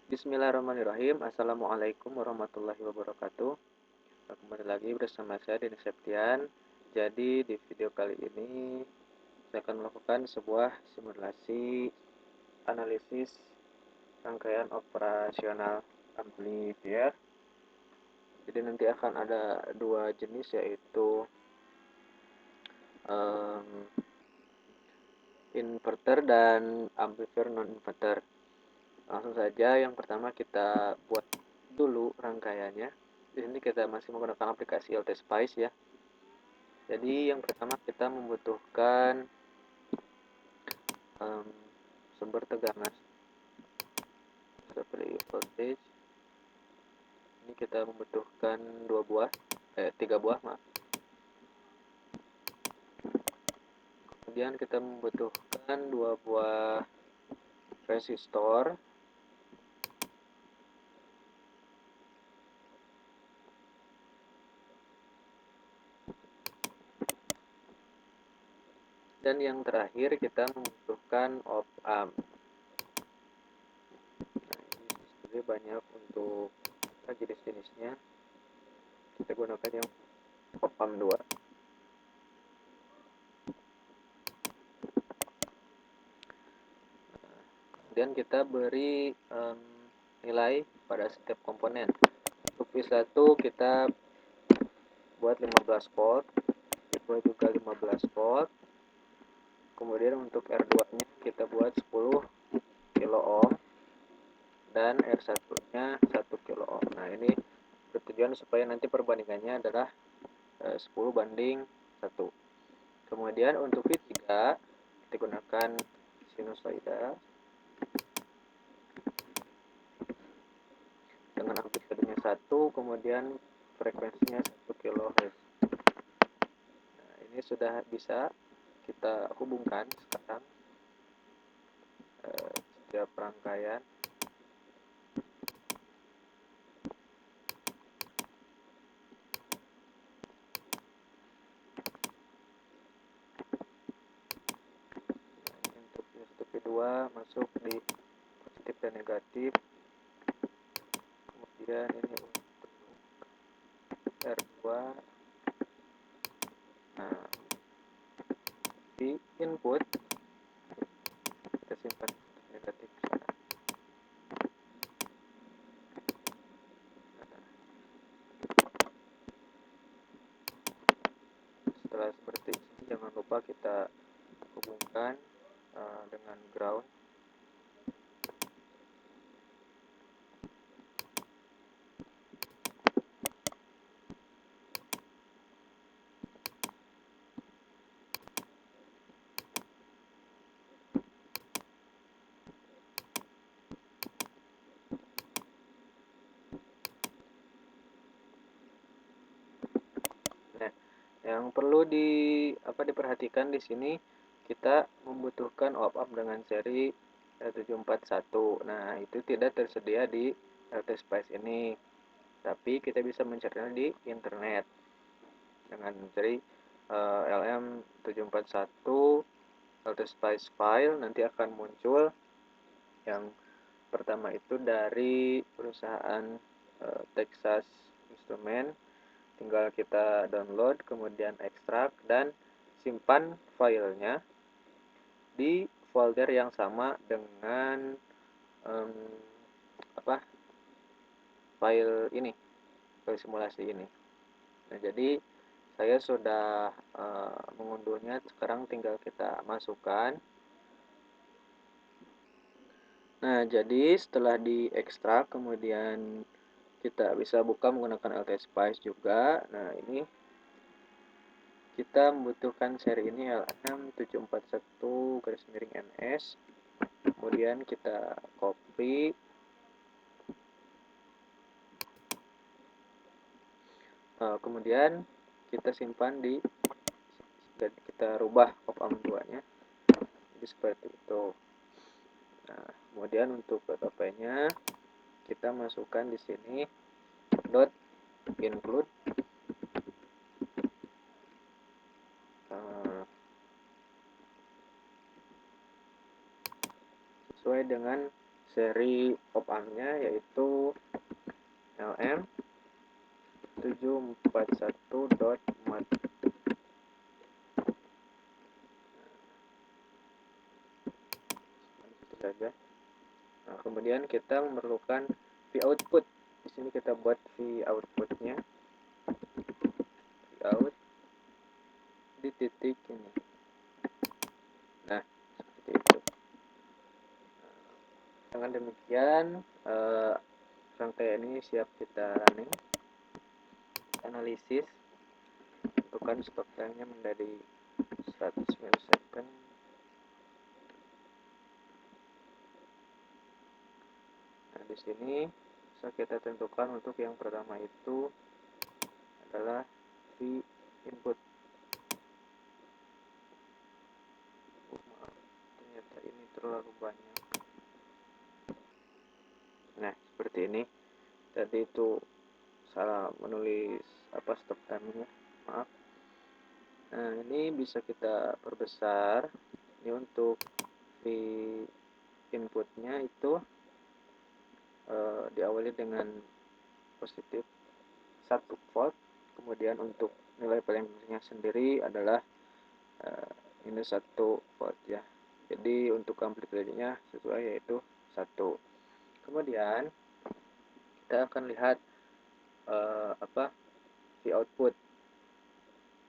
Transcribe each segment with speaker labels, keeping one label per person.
Speaker 1: Bismillahirrahmanirrahim. Assalamualaikum warahmatullahi wabarakatuh. Kembali lagi bersama saya Denny Septian. Jadi di video kali ini saya akan melakukan sebuah simulasi analisis rangkaian operasional amplifier. Jadi nanti akan ada dua jenis, yaitu inverter dan amplifier non inverter. Langsung saja, yang pertama kita buat dulu rangkaiannya. Di sini kita masih menggunakan aplikasi LTSpice ya. Jadi yang pertama kita membutuhkan sumber tegangan seperti voltage. Ini kita membutuhkan tiga buah, maaf. Kemudian kita membutuhkan dua buah resistor. Dan yang terakhir kita membutuhkan op-amp. Nah, ini sebenarnya banyak untuk jenis-jenisnya. Kita gunakan yang op-amp 2. Kemudian kita beri nilai pada setiap komponen. Untuk V1 kita buat 15 volt, V2 juga 15 volt. Kemudian untuk R2 nya kita buat 10 kilo ohm dan R1 nya 1 kilo ohm. Nah, ini bertujuan supaya nanti perbandingannya adalah 10:1. Kemudian untuk V3 kita gunakan sinusoida dengan amplitudenya 1, kemudian frekuensinya 1 kHz. Nah, ini sudah bisa kita hubungkan sekarang setiap rangkaian. Nah, ini untuk V1 V2 masuk di positif dan negatif. Kemudian ini untuk R2. Nah, di input kita simpan negatif sana. Setelah seperti ini, jangan lupa kita hubungkan dengan ground. Nah, yang perlu diperhatikan di sini, kita membutuhkan op-amp dengan seri 741. Nah, itu tidak tersedia di LTSpice ini, tapi kita bisa mencarinya di internet dengan mencari LM741 LTSpice file. Nanti akan muncul. Yang pertama itu dari perusahaan Texas Instruments. Tinggal kita download, kemudian ekstrak dan simpan filenya di folder yang sama dengan file ini, file simulasi ini. Nah, jadi saya sudah mengunduhnya, sekarang tinggal kita masukkan. Nah, jadi setelah diekstrak, kemudian kita bisa buka menggunakan LTSpice juga. Nah, ini kita membutuhkan seri ini LM741-NS. Kemudian kita copy. Kemudian kita simpan dan kita rubah op-amp 2-nya. Jadi seperti itu. Nah, kemudian untuk PTP-nya kita masukkan di sini dot include sesuai dengan seri op-amp-nya yaitu LM741.mat. Itu saja. Nah, kemudian kita memerlukan V output. Di sini kita buat V outputnya. V out di titik ini. Nah, seperti itu. Dengan demikian, rangkaian ini siap kita running. Analisis. Tentukan stop time-nya menjadi 100 milisecond. Nah, di sini bisa kita tentukan untuk yang pertama itu adalah V input. Maaf, ternyata ini terlalu banyak. Nah, seperti ini. Tadi itu salah menulis stop time-nya. Maaf. Nah, ini bisa kita perbesar. Ini untuk V inputnya itu diawali dengan positif 1 volt. Kemudian untuk nilai paling-palingnya sendiri adalah minus 1 volt ya. Jadi untuk amplitudenya sesuai yaitu 1. Kemudian kita akan lihat V output.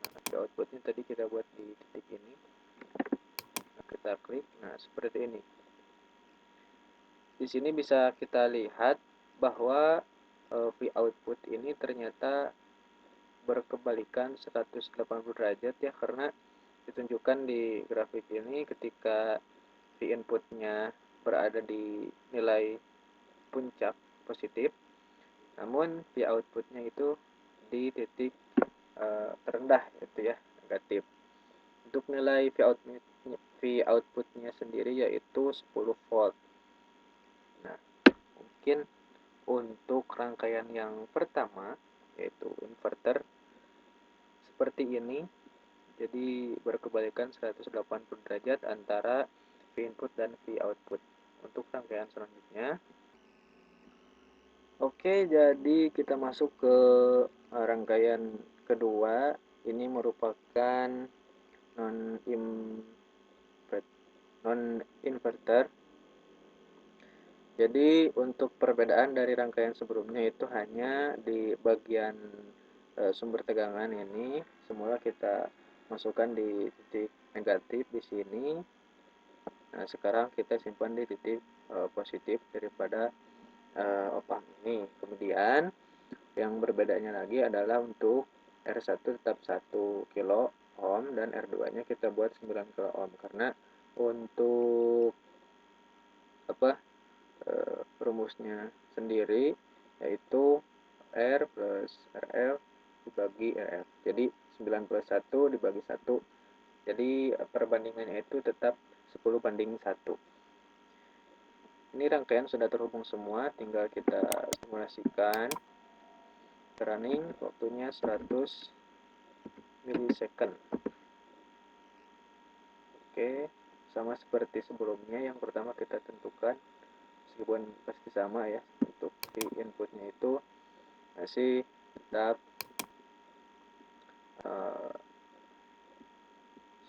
Speaker 1: Nah, V outputnya tadi kita buat di titik ini. Nah, kita klik. Nah, seperti ini. Di sini bisa kita lihat bahwa V output ini ternyata berkebalikan 180 derajat ya, karena ditunjukkan di grafik ini ketika V inputnya berada di nilai puncak positif, namun V outputnya itu di titik terendah itu ya, negatif. Untuk nilai V outputnya sendiri yaitu 10 volt. Nah, mungkin untuk rangkaian yang pertama yaitu inverter seperti ini. Jadi berkebalikan 180 derajat antara V input dan V output. Untuk rangkaian selanjutnya, oke, jadi kita masuk ke rangkaian kedua. Ini merupakan non-inverter. Jadi untuk perbedaan dari rangkaian sebelumnya itu hanya di bagian sumber tegangan ini. Semula kita masukkan di titik negatif di sini. Nah, sekarang kita simpan di titik positif daripada op-amp ini. Kemudian yang berbedanya lagi adalah untuk R1 tetap 1 kilo ohm dan R2-nya kita buat 9 kilo ohm, karena untuk rumusnya sendiri yaitu R plus RL dibagi RF. Jadi 9 plus 1 dibagi 1. Jadi perbandingannya itu tetap 10:1. Ini rangkaian sudah terhubung semua, tinggal kita simulasikan. Running waktunya 100 milisecond. Oke, sama seperti sebelumnya. Yang pertama kita tentukan, meskipun pasti sama ya, untuk V inputnya itu masih tetap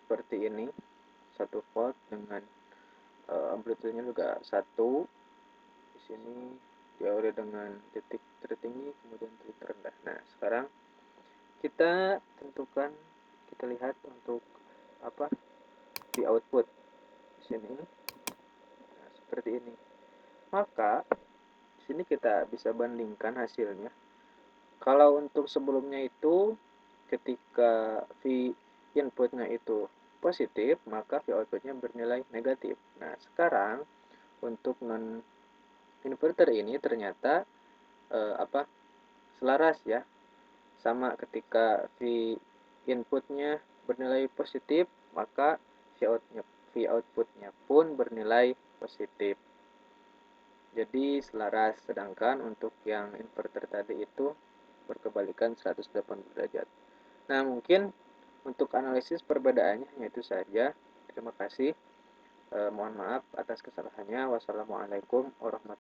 Speaker 1: seperti ini, 1 volt dengan amplitudenya juga 1. Di sini diawali dengan titik tertinggi kemudian titik terendah. Nah, sekarang kita tentukan, kita lihat untuk di output di sini. Nah, seperti ini. Maka di sini kita bisa bandingkan hasilnya. Kalau untuk sebelumnya itu ketika V inputnya itu positif, maka V outputnya bernilai negatif. Nah, sekarang untuk non inverter ini ternyata selaras ya, sama ketika V inputnya bernilai positif, maka V outputnya pun bernilai positif. Jadi selaras, sedangkan untuk yang inverter tadi itu berkebalikan 180 derajat. Nah, mungkin untuk analisis perbedaannya hanya itu saja. Terima kasih. Mohon maaf atas kesalahannya. Wassalamualaikum warahmatullahi